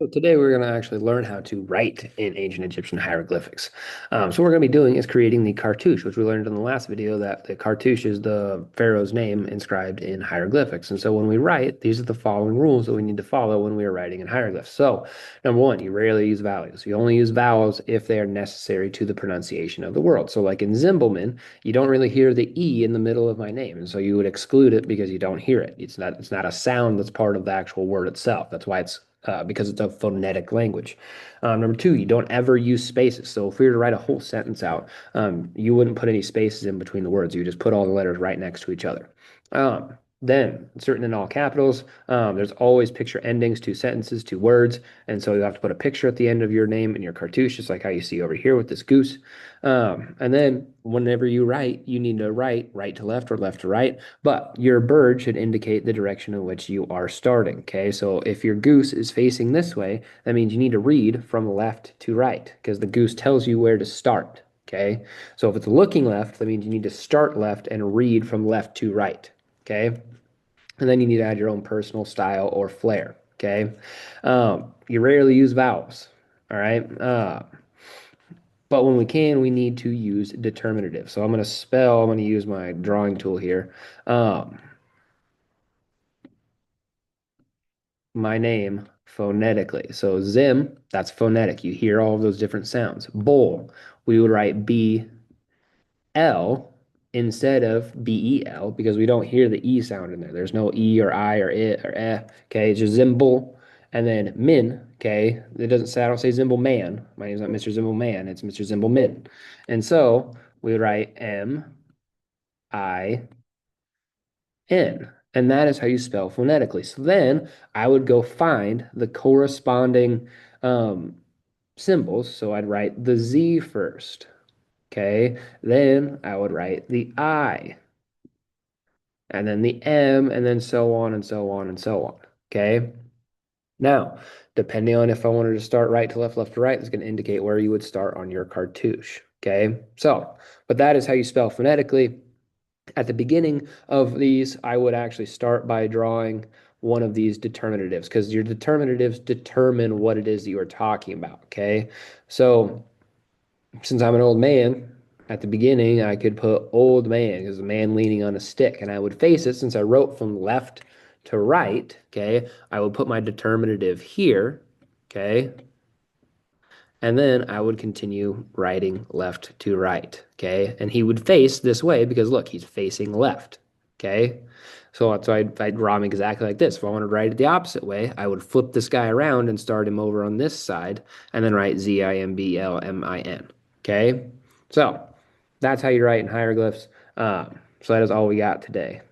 So today we're going to actually learn how to write in ancient Egyptian hieroglyphics. So what we're going to be doing is creating the cartouche, which we learned in the last video that the cartouche is the pharaoh's name inscribed in hieroglyphics. And so when we write, these are the following rules that we need to follow when we are writing in hieroglyphs. So number one, you rarely use vowels. You only use vowels if they are necessary to the pronunciation of the word. So like in Zimbelman, you don't really hear the E in the middle of my name. And so you would exclude it because you don't hear it. It's not a sound that's part of the actual word itself. That's why it's because it's a phonetic language. Number two, you don't ever use spaces. So if we were to write a whole sentence out, you wouldn't put any spaces in between the words. You just put all the letters right next to each other. Then, certain in all capitals, there's always picture endings to sentences, to words. And so you have to put a picture at the end of your name in your cartouche, just like how you see over here with this goose. And then whenever you write, you need to write right to left or left to right. But your bird should indicate the direction in which you are starting. Okay, so if your goose is facing this way, that means you need to read from left to right because the goose tells you where to start. Okay, so if it's looking left, that means you need to start left and read from left to right. Okay, and then you need to add your own personal style or flair. Okay, you rarely use vowels. All right. But when we can, we need to use determinative. So I'm going to use my drawing tool here. Um, my name phonetically. So Zim, that's phonetic. You hear all of those different sounds. Bowl, we would write B L instead of BEL because we don't hear the E sound in there. There's no E or I or it or eh. Okay, it's just Zimbal. And then Min, okay, it doesn't say, I don't say Zimbelman. My name's not Mr. Zimbelman, it's Mr. Zimbelman. And so we would write MIN. And that is how you spell phonetically. So then I would go find the corresponding um, symbols. So I'd write the Z first. Okay. Then I would write the I, and then the M, and then so on and so on and so on. Okay. Now, depending on if I wanted to start right to left, left to right, it's going to indicate where you would start on your cartouche. Okay. So, but that is how you spell phonetically. At the beginning of these, I would actually start by drawing one of these determinatives because your determinatives determine what it is that you are talking about. Okay. So since I'm an old man, at the beginning, I could put old man because a man leaning on a stick, and I would face it since I wrote from left to right. Okay. I would put my determinative here. Okay. And then I would continue writing left to right. Okay. And he would face this way because look, he's facing left. Okay. So I'd draw him exactly like this. If I wanted to write it the opposite way, I would flip this guy around and start him over on this side and then write Zimbelmin. Okay. So that's how you write in hieroglyphs. So that is all we got today.